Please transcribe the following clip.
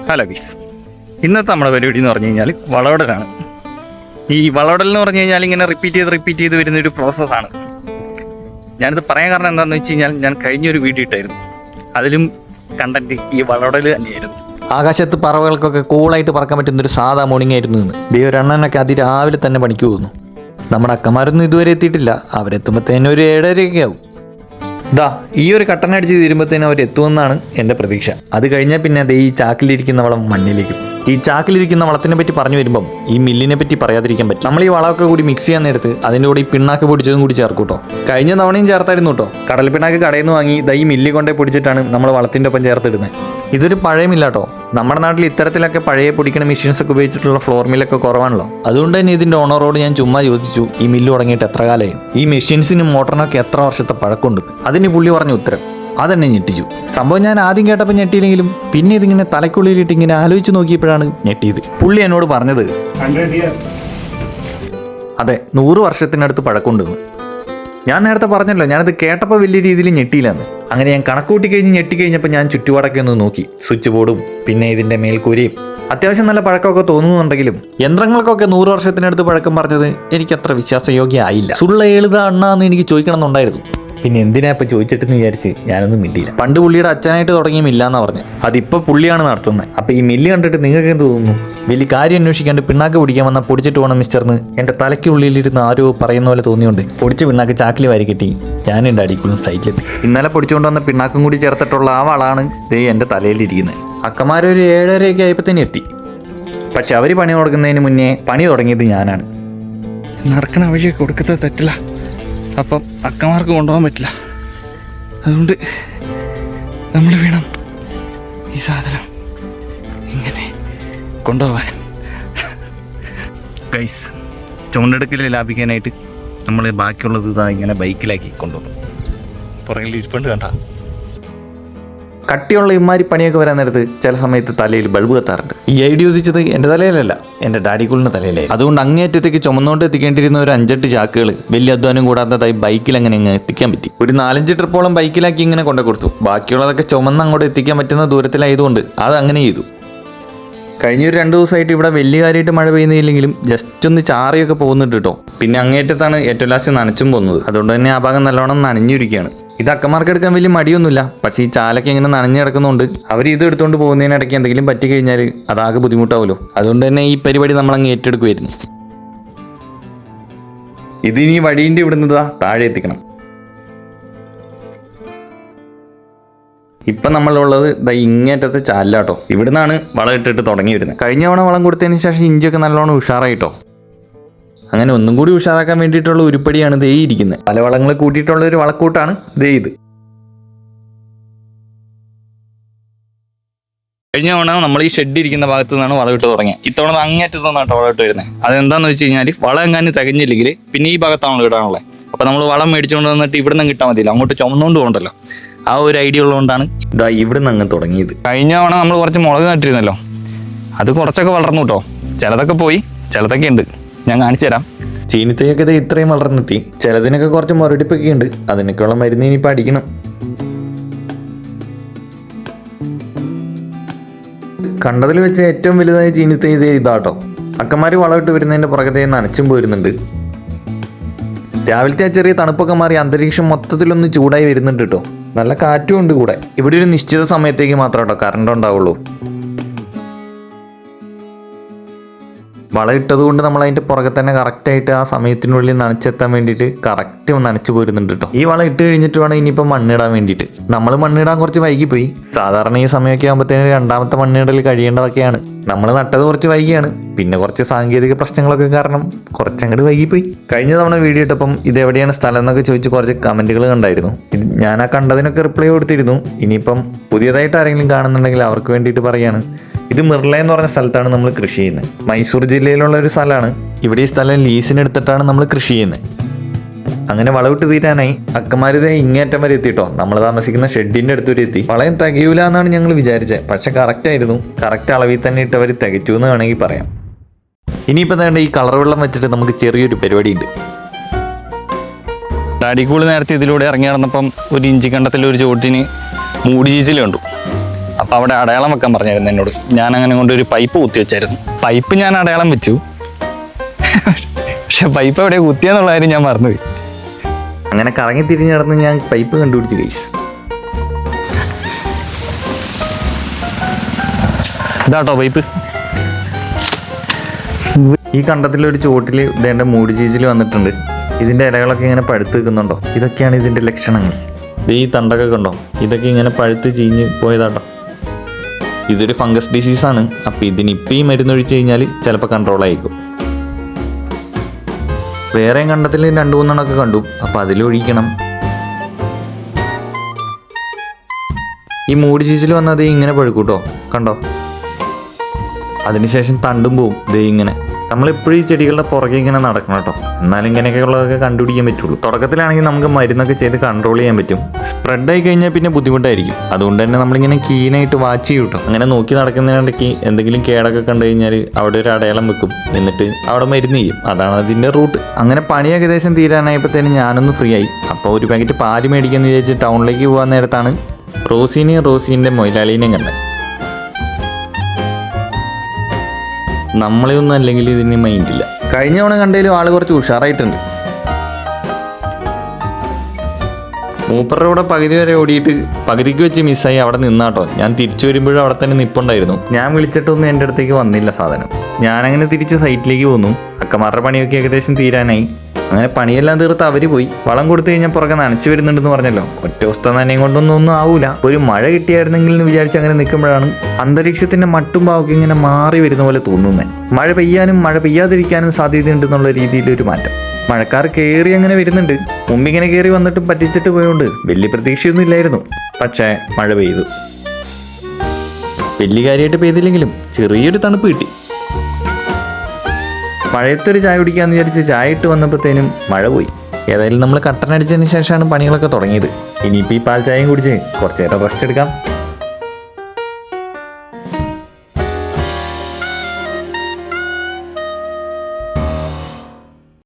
Hello guys, ഇന്നത്തെ നമ്മുടെ പരിപാടി എന്ന് പറഞ്ഞു കഴിഞ്ഞാൽ വളവടലാണ്. ഈ വളവടൽ എന്ന് പറഞ്ഞു കഴിഞ്ഞാൽ ഇങ്ങനെ റിപ്പീറ്റ് ചെയ്ത് വരുന്നൊരു പ്രോസസ്സാണ്. ഞാനിത് പറയാൻ കാരണം എന്താണെന്ന് വെച്ച് കഴിഞ്ഞാൽ, ഞാൻ കഴിഞ്ഞൊരു വീഡിയോ ഇട്ടായിരുന്നു, അതിലും കണ്ടന്റ് ഈ വളവടൽ തന്നെയായിരുന്നു. ആകാശത്ത് പറവകൾക്കൊക്കെ കൂളായിട്ട് പറക്കാൻ പറ്റുന്നൊരു സാധാ മോർണിംഗ് ആയിരുന്നു ഇന്ന്. ഒരെണ്ണനൊക്കെ അതിരാവിലെ തന്നെ പണിക്ക് പോകുന്നു. നമ്മുടെ അക്കന്മാരൊന്നും ഇതുവരെ എത്തിയിട്ടില്ല. അവരെത്തുമ്പോഴത്തേനും ഒരു 7:30 ആവും. ഈ ഒരു കട്ടനടിച്ച് തീരുമ്പോഴത്തേനും അവരെത്തുമെന്നാണ് എൻ്റെ പ്രതീക്ഷ. അത് കഴിഞ്ഞാൽ പിന്നെ ഈ ചാക്കിലിരിക്കുന്ന വളം മണ്ണിലേക്കും. ഈ ചാക്കിലിരിക്കുന്ന വളത്തിനെ പറ്റി പറഞ്ഞു വരുമ്പം ഈ മില്ലിനെ പറ്റി പറയാതിരിക്കാൻ പറ്റും. നമ്മൾ ഈ വളമൊക്കെ കൂടി മിക്സ് ചെയ്യാൻ നേരത്ത് അതിൻ്റെ കൂടെ ഈ പിണ്ണാക്ക് പൊടിച്ചതും കൂടി ചേർക്കും കേട്ടോ. കഴിഞ്ഞ തവണയും ചേർത്തായിരുന്നു കേട്ടോ. കടൽ പിണ്ണാക്ക് കടയിൽ നിന്ന് വാങ്ങി ഈ മില്ലിൽ കൊണ്ടേ പൊടിച്ചിട്ടാണ് നമ്മൾ വളത്തിൻ്റെ ഒപ്പം ചേർത്തിടുന്നത്. ഇതൊരു പഴയ മില്ലാട്ടോ. നമ്മുടെ നാട്ടിൽ ഇത്തരത്തിലൊക്കെ പഴയ പൊടിക്കണ മെഷീൻസ് ഒക്കെ ഉപയോഗിച്ചിട്ടുള്ള ഫ്ലോർ മില്ലൊക്കെ കുറവാണല്ലോ. അതുകൊണ്ട് തന്നെ ഇതിൻ്റെ ഓണറോട് ഞാൻ ചുമ്മാ ചോദിച്ചു, ഈ മില്ല് തുടങ്ങിയിട്ട് എത്ര കാലമായി, ഈ മെഷീൻസിനും മോട്ടറിനൊക്കെ എത്ര വർഷത്തെ പഴക്കമുണ്ട്. അതിന് പുള്ളി പറഞ്ഞ ഉത്തരം അതെന്നെ ഞെട്ടിച്ചു. സംഭവം ഞാൻ ആദ്യം കേട്ടപ്പോൾ ഞെട്ടിയില്ലെങ്കിലും പിന്നെ ഇതിങ്ങനെ തലയ്ക്കുള്ളിലിട്ട് ഇങ്ങനെ ആലോചിച്ച് നോക്കിയപ്പോഴാണ് ഞെട്ടിയത്. പുള്ളി എന്നോട് പറഞ്ഞത് അതെ 100 വർഷത്തിനടുത്ത് പഴക്കമുണ്ടെന്ന്. ഞാൻ നേരത്തെ പറഞ്ഞല്ലോ, ഞാനത് കേട്ടപ്പോൾ വലിയ രീതിയിൽ ഞെട്ടിയില്ലെന്ന്. അങ്ങനെ ഞാൻ കണക്കൂട്ടി കഴിഞ്ഞ് ഞെട്ടിക്കഴിഞ്ഞപ്പോൾ ഞാൻ ചുറ്റുപാടൊക്കെ ഒന്ന് നോക്കി. സ്വിച്ച് ബോർഡും പിന്നെ ഇതിൻ്റെ മേൽക്കൂരയും അത്യാവശ്യം നല്ല പഴക്കമൊക്കെ തോന്നുന്നുണ്ടെങ്കിലും യന്ത്രങ്ങൾക്കൊക്കെ 100 വർഷത്തിനടുത്ത് പഴക്കം പറഞ്ഞത് എനിക്കത്ര വിശ്വാസയോഗ്യമായില്ല. സുള്ള എഴുതാ അണ്ണാന്ന് എനിക്ക് ചോദിക്കണം എന്നുണ്ടായിരുന്നു. പിന്നെ എന്തിനാ ഇപ്പം ചോദിച്ചിട്ടെന്ന് വിചാരിച്ച് ഞാനൊന്നും മിണ്ടിയില്ല. പണ്ട് പുള്ളിയുടെ അച്ഛനായിട്ട് തുടങ്ങിയ മില്ലാന്നാ പറഞ്ഞത്. അതിപ്പോൾ പുള്ളിയാണ് നടത്തുന്നത്. അപ്പോൾ ഈ മില്ല് കണ്ടിട്ട് നിങ്ങൾക്ക് എന്ത് തോന്നുന്നു? വലിയ കാര്യം അന്വേഷിക്കാണ്ട് പിണ്ണാക്ക് പൊടിക്കാൻ വന്നാൽ പൊടിച്ചിട്ട് പോകണം മിസ്റ്റർന്ന് എൻ്റെ തലയ്ക്കുള്ളിലിരുന്ന് ആരോ പറയുന്ന പോലെ തോന്നിയുണ്ട്. പൊടിച്ച പിണ്ണാക്ക് ചാക്കിൽ വാരി കെട്ടി ഞാനുണ്ട് അടിക്കുള്ള സൈറ്റിലെത്തി. ഇന്നലെ പൊടിച്ചുകൊണ്ട് വന്ന പിണ്ണാക്കും കൂടി ചേർത്തിട്ടുള്ള ആ വളാണ് ദേ എൻ്റെ തലയിലിരിക്കുന്നത്. അക്കന്മാരൊരു 7:30 ആയപ്പോൾ തന്നെ എത്തി. പക്ഷെ അവർ പണി കൊടുക്കുന്നതിന് മുന്നേ പണി തുടങ്ങിയത് ഞാനാണ്. നടക്കണ വഴിയൊക്കെ കൊടുക്കുന്നത് തെറ്റില്ല, അപ്പം അക്കമാർക്ക് കൊണ്ടുപോകാൻ പറ്റില്ല. അതുകൊണ്ട് നമ്മൾ വേണം ഈ സാധനം ഇങ്ങനെ കൊണ്ടുപോകാൻ. ഗൈസ്, ചുമടെടുക്കൽ ലാഭിക്കാനായിട്ട് നമ്മൾ ബാക്കിയുള്ളത് ഇതാ ഇങ്ങനെ ബൈക്കിലാക്കി കൊണ്ടുപോകും. പുറകിൽ ഇരിപ്പുണ്ട് കണ്ട. കട്ടിയുള്ള ഇമാരി പണിയൊക്കെ വരാൻ നേരത്ത് ചില സമയത്ത് തലയിൽ ബൾബ് കത്താറുണ്ട്. ഈ ഐഡിയ ഉദിച്ചത് എൻ്റെ തലയിലല്ല, എൻ്റെ ഡാഡിക്കുള്ളിൻ്റെ തലയിലായി. അതുകൊണ്ട് അങ്ങേറ്റത്തേക്ക് ചുമന്നുകൊണ്ട് എത്തിക്കേണ്ടിരുന്ന ഒരു 5-8 ചാക്കുകൾ വലിയ അധ്വാനം കൂടാത്തതായി ബൈക്കിൽ അങ്ങനെ ഇങ്ങനെ എത്തിക്കാൻ പറ്റി. ഒരു 4-5 ട്രിപ്പോളം ബൈക്കിലാക്കി ഇങ്ങനെ കൊണ്ടു കൊടുത്തു. ബാക്കിയുള്ളതൊക്കെ ചുമന്ന് അങ്ങോട്ട് എത്തിക്കാൻ പറ്റുന്ന ദൂരത്തിലായതുകൊണ്ട് അത് അങ്ങനെ ചെയ്തു. കഴിഞ്ഞൊരു 2 ദിവസമായിട്ട് ഇവിടെ വലിയ കാര്യമായിട്ട് മഴ പെയ്യുന്നില്ലെങ്കിലും ജസ്റ്റ് ഒന്ന് ചാറിയൊക്കെ പോകുന്നുണ്ട് കേട്ടോ. പിന്നെ അങ്ങേറ്റത്താണ് ഏറ്റവും ലാസ്റ്റ് നനച്ചും പോകുന്നത്. അതുകൊണ്ട് തന്നെ ആ ഭാഗം നല്ലോണം നനഞ്ഞിരിക്കുകയാണ്. ഇത് അക്കന്മാർക്ക് എടുക്കാൻ വലിയ മടിയൊന്നുമില്ല. പക്ഷേ ഈ ചാലൊക്കെ ഇങ്ങനെ നനഞ്ഞു കിടക്കുന്നതുകൊണ്ട് അവർ ഇത് എടുത്തുകൊണ്ട് പോകുന്നതിനിടയ്ക്ക് എന്തെങ്കിലും പറ്റി കഴിഞ്ഞാൽ അതാകെ ബുദ്ധിമുട്ടാവുമല്ലോ. അതുകൊണ്ട് തന്നെ ഈ പരിപാടി നമ്മളങ്ങ് ഏറ്റെടുക്കുമായിരുന്നു. ഇതിനി വടീൻ്റെ ഇവിടുന്ന് താഴെ എത്തിക്കണം. ഇപ്പം നമ്മളുള്ളത് ഇങ്ങേറ്റത്തെ ചാലാട്ടോ. ഇവിടുന്നാണ് വളം ഇട്ടിട്ട് തുടങ്ങി വരുന്നത്. കഴിഞ്ഞ തവണ വളം കൊടുത്തതിന് ശേഷം ഇഞ്ചിയൊക്കെ നല്ലോണം ഉഷാറായിട്ടോ. അങ്ങനെ ഒന്നും കൂടി ഉഷാറാക്കാൻ വേണ്ടിയിട്ടുള്ള ഉരുപ്പടിയാണ് ദേ ഇരിക്കുന്നത്. പല വളങ്ങൾ കൂട്ടിയിട്ടുള്ള ഒരു വളക്കൂട്ടാണ് ദേ ഇത്. കഴിഞ്ഞ തവണ നമ്മൾ ഈ ഷെഡ് ഇരിക്കുന്ന ഭാഗത്തു നിന്നാണ് വളമിട്ട് തുടങ്ങിയത്. ഇത്തവണ അങ്ങേറ്റത്ത് നിന്നാണ് വളമിട്ട് വരുന്നത്. അതെന്താണെന്ന് വെച്ച് കഴിഞ്ഞാൽ വളം എങ്ങാനും തികഞ്ഞില്ലെങ്കിൽ പിന്നെ ഈ ഭാഗത്താണ് ഇടാനുള്ളത്. അപ്പോൾ നമ്മൾ വളം മേടിച്ചുകൊണ്ട് വന്നിട്ട് ഇവിടെ നിന്ന് കിട്ടാൻ മതിയില്ല, അങ്ങോട്ട് ചുമന്നുകൊണ്ട് പോകണ്ടല്ലോ. ആ ഒരു ഐഡിയ ഉള്ളതുകൊണ്ടാണ് ഇതാ ഇവിടെ നിന്ന് അങ്ങ് തുടങ്ങിയത്. കഴിഞ്ഞ തവണ നമ്മൾ കുറച്ച് മുളക് നട്ടിരുന്നല്ലോ, അത് കുറച്ചൊക്കെ വളർന്നു കേട്ടോ. ചിലതൊക്കെ പോയി, ചിലതൊക്കെ ഉണ്ട്. ഞാൻ കാണിച്ചു തരാം. ചീനിത്തയൊക്കെ ഇത് ഇത്രയും വളർന്നെത്തി. ചിലതിനൊക്കെ കുറച്ച് മുരടിപ്പൊക്കെ ഉണ്ട്. അതിനൊക്കെയുള്ള മരുന്ന് ഇനിയിപ്പോൾ അടിക്കണം. കണ്ടതിൽ വെച്ച് ഏറ്റവും വലുതായ ചീനിത്തൈ ഇതാട്ടോ. അക്കന്മാർ വളമിട്ട് വരുന്നതിൻ്റെ പുറകത്തെ നനച്ചും പോരുന്നുണ്ട്. രാവിലത്തെ ആ ചെറിയ തണുപ്പൊക്കെ മാറി അന്തരീക്ഷം മൊത്തത്തിലൊന്ന് ചൂടായി വരുന്നുണ്ട് കേട്ടോ. നല്ല കാറ്റും ഉണ്ട് കൂടെ. ഇവിടെ ഒരു നിശ്ചിത സമയത്തേക്ക് മാത്രം കേട്ടോ കറണ്ട് ഉണ്ടാവുള്ളൂ. വളം ഇട്ടതുകൊണ്ട് നമ്മൾ അതിൻ്റെ പുറകെ തന്നെ കറക്റ്റായിട്ട് ആ സമയത്തിനുള്ളിൽ നനച്ചെത്താൻ വേണ്ടിയിട്ട് കറക്റ്റ് നനച്ചു പോരുന്നുണ്ട് കേട്ടോ. ഈ വളം ഇട്ട് കഴിഞ്ഞിട്ട് വേണം ഇനിയിപ്പോൾ മണ്ണിടാൻ വേണ്ടിയിട്ട്. നമ്മൾ മണ്ണിടാൻ കുറച്ച് വൈകിപ്പോയി. സാധാരണ ഈ സമയമൊക്കെ ആകുമ്പോഴത്തേന് 2ാമത്തെ മണ്ണിടൽ കഴിയേണ്ടതൊക്കെയാണ്. നമ്മൾ നട്ടത് കുറച്ച് വൈകിയാണ്. പിന്നെ കുറച്ച് സാങ്കേതിക പ്രശ്നങ്ങളൊക്കെ കാരണം കുറച്ചങ്ങോട്ട് വൈകിപ്പോയി. കഴിഞ്ഞ തവണ വീഡിയോ ഇട്ടപ്പം ഇതെവിടെയാണ് സ്ഥലം എന്നൊക്കെ ചോദിച്ച് കുറച്ച് കമൻറ്റുകൾ കണ്ടായിരുന്നു. ഞാൻ ആ കണ്ടതിനൊക്കെ റിപ്ലൈ കൊടുത്തിരുന്നു. ഇനിയിപ്പം പുതിയതായിട്ട് ആരെങ്കിലും കാണുന്നുണ്ടെങ്കിൽ അവർക്ക് വേണ്ടിയിട്ട് പറയാണ്. ഇത് മിർല എന്ന് പറഞ്ഞ സ്ഥലത്താണ് നമ്മൾ കൃഷി ചെയ്യുന്നത്. മൈസൂർ ജില്ലയിലുള്ള ഒരു സ്ഥലമാണ്. ഇവിടെ ഈ സ്ഥലം ലീസിനെടുത്തിട്ടാണ് നമ്മൾ കൃഷി ചെയ്യുന്നത്. അങ്ങനെ വളവിട്ട് തീരാനായി അക്കന്മാരിത് ഇങ്ങേറ്റം വരെ എത്തിട്ടോ. നമ്മൾ താമസിക്കുന്ന ഷെഡിൻ്റെ അടുത്ത് വരെ എത്തി. വളയം തികയൂല എന്നാണ് ഞങ്ങൾ വിചാരിച്ചത്. പക്ഷെ കറക്റ്റ് ആയിരുന്നു. കറക്റ്റ് അളവിൽ തന്നെ ഇട്ടവർ തികച്ചു എന്ന് വേണമെങ്കിൽ പറയാം. ഇനിയിപ്പോൾ വേണ്ട ഈ കളർ വെള്ളം വെച്ചിട്ട് നമുക്ക് ചെറിയൊരു പരിപാടി ഉണ്ട്. ഡാഡിക്കൂള് നേരത്തെ ഇതിലൂടെ ഇറങ്ങി നടന്നപ്പം ഒരു ഇഞ്ചി കണ്ടത്തിൽ ഒരു ചോട്ടിന് മൂടി ചീച്ചിൽ കണ്ടു. അപ്പം അവിടെ അടയാളം വെക്കാൻ പറഞ്ഞായിരുന്നു എന്നോട്. ഞാൻ അങ്ങനെ കൊണ്ട് ഒരു പൈപ്പ് കുത്തി വെച്ചായിരുന്നു. പൈപ്പ് ഞാൻ അടയാളം വെച്ചു, പക്ഷെ പൈപ്പ് എവിടെ കുത്തിയെന്നുള്ള കാര്യം ഞാൻ മറന്നുപോയി. അങ്ങനെ കറങ്ങി തിരിഞ്ഞ് നടന്ന് ഞാൻ പൈപ്പ് കണ്ടുപിടിച്ചു ഗൈസ്. ഇതാട്ടോ പൈപ്പ്. ഈ കണ്ടത്തിലൊരു ചോട്ടിൽ ഇതേണ്ട മൂടി ചീച്ചിൽ വന്നിട്ടുണ്ട്. ഇതിൻ്റെ ഇലകളൊക്കെ ഇങ്ങനെ പഴുത്ത് നിൽക്കുന്നുണ്ടോ? ഇതൊക്കെയാണ് ഇതിൻ്റെ ലക്ഷണങ്ങൾ. ഈ തണ്ടൊക്കെ കണ്ടോ? ഇതൊക്കെ ഇങ്ങനെ പഴുത്ത് ചീഞ്ഞ് പോയതാട്ടോ. ഇതൊരു ഫംഗസ് ഡിസീസാണ്. അപ്പോൾ ഇതിനിപ്പോൾ ഈ മരുന്നൊഴിച്ച് കഴിഞ്ഞാൽ ചിലപ്പോൾ കൺട്രോൾ ആയിരിക്കും. വേറെയും കണ്ടത്തിൽ 2-3 കണ്ടു. അപ്പോൾ അതിലൊഴിക്കണം. ഈ മൂടി ചീച്ചിൽ വന്നത് ഇങ്ങനെ പഴുക്കൂട്ടോ, കണ്ടോ? അതിനുശേഷം തണ്ടും പോവും. ദേ ഇങ്ങനെ നമ്മളെപ്പോഴും ഈ ചെടികളുടെ പുറകെ ഇങ്ങനെ നടക്കണം കേട്ടോ. എന്നാലും ഇങ്ങനെയൊക്കെ ഉള്ളതൊക്കെ കണ്ടുപിടിക്കാൻ പറ്റുള്ളൂ. തുടക്കത്തിലാണെങ്കിൽ നമുക്ക് മരുന്നൊക്കെ ചെയ്ത് കൺട്രോൾ ചെയ്യാൻ പറ്റും. സ്പ്രെഡായി കഴിഞ്ഞാൽ പിന്നെ ബുദ്ധിമുട്ടായിരിക്കും. അതുകൊണ്ട് തന്നെ നമ്മളിങ്ങനെ കീനായിട്ട് വാച്ച് ചെയ്യും കേട്ടോ. അങ്ങനെ നോക്കി നടക്കുന്നതിനിടയ്ക്ക് എന്തെങ്കിലും കേടൊക്കെ കണ്ടു കഴിഞ്ഞാൽ അവിടെ ഒരു അടയാളം വെക്കും. എന്നിട്ട് അവിടെ മരുന്ന് ചെയ്യും. അതാണ് അതിൻ്റെ റൂട്ട്. അങ്ങനെ പണി ഏകദേശം തീരാനായപ്പോഴത്തേനും ഞാനൊന്ന് ഫ്രീ ആയി. അപ്പോൾ ഒരു പാക്കറ്റ് പാല് മേടിക്കാമെന്ന് വിചാരിച്ച് ടൗണിലേക്ക് പോകാൻ നേരത്താണ് റോസീൻ്റെ മൊയിലാളീനെയും കണ്ടത്. നമ്മളെയൊന്നും അല്ലെങ്കിൽ ഇതിന് മൈൻഡില്ല. കഴിഞ്ഞ തവണ കണ്ടതിലും ആൾ കുറച്ച് ഉഷാറായിട്ടുണ്ട്. മൂപ്പറുടെ കൂടെ പകുതി വരെ ഓടിയിട്ട് പകുതിക്ക് വെച്ച് മിസ്സായി അവിടെ നിന്നാട്ടോ. ഞാൻ തിരിച്ചു വരുമ്പോഴും അവിടെ തന്നെ നിപ്പുണ്ടായിരുന്നു. ഞാൻ വിളിച്ചിട്ടൊന്നും എൻ്റെ അടുത്തേക്ക് വന്നില്ല സാധനം. ഞാനങ്ങനെ തിരിച്ച് സൈറ്റിലേക്ക് പോന്നു. അക്കമാരുടെ പണിയൊക്കെ ഏകദേശം തീരാനായി. അങ്ങനെ പണിയെല്ലാം തീർത്ത് അവർ പോയി. വളം കൊടുത്തു കഴിഞ്ഞാൽ പുറകെ നനച്ചു വരുന്നുണ്ടെന്ന് പറഞ്ഞല്ലോ. ഒറ്റ ദിവസത്തെ നനയും കൊണ്ടൊന്നും ആവൂല. ഒരു മഴ കിട്ടിയായിരുന്നെങ്കിൽ എന്ന് വിചാരിച്ച് അങ്ങനെ നിൽക്കുമ്പോഴാണ് അന്തരീക്ഷത്തിന്റെ മട്ടും ഭാവമൊക്കെ ഇങ്ങനെ മാറി വരുന്ന പോലെ തോന്നുന്നത്. മഴ പെയ്യാനും മഴ പെയ്യാതിരിക്കാനും സാധ്യതയുണ്ടെന്നുള്ള രീതിയിലൊരു മാറ്റം. മഴക്കാർ കയറി അങ്ങനെ വരുന്നുണ്ട്. മുമ്പിങ്ങനെ കയറി വന്നിട്ടും പറ്റിച്ചിട്ട് പോയോണ്ട് വലിയ പ്രതീക്ഷയൊന്നും ഇല്ലായിരുന്നു. പക്ഷേ മഴ പെയ്തു. വലിയ കാര്യമായിട്ട് പെയ്തില്ലെങ്കിലും ചെറിയൊരു തണുപ്പ് കിട്ടി. മഴയത്തൊരു ചായ കുടിക്കാമെന്ന് വിചാരിച്ച് ചായ ഇട്ട് വന്നപ്പോഴത്തേനും മഴ പോയി. ഏതായാലും നമ്മൾ കട്ടനടിച്ചതിന് ശേഷമാണ് പണികളൊക്കെ തുടങ്ങിയത്. ഇനിയിപ്പോൾ ഈ പാൽ ചായയും കുടിച്ച് കുറച്ച് നേരം റെസ്റ്റ് എടുക്കാം.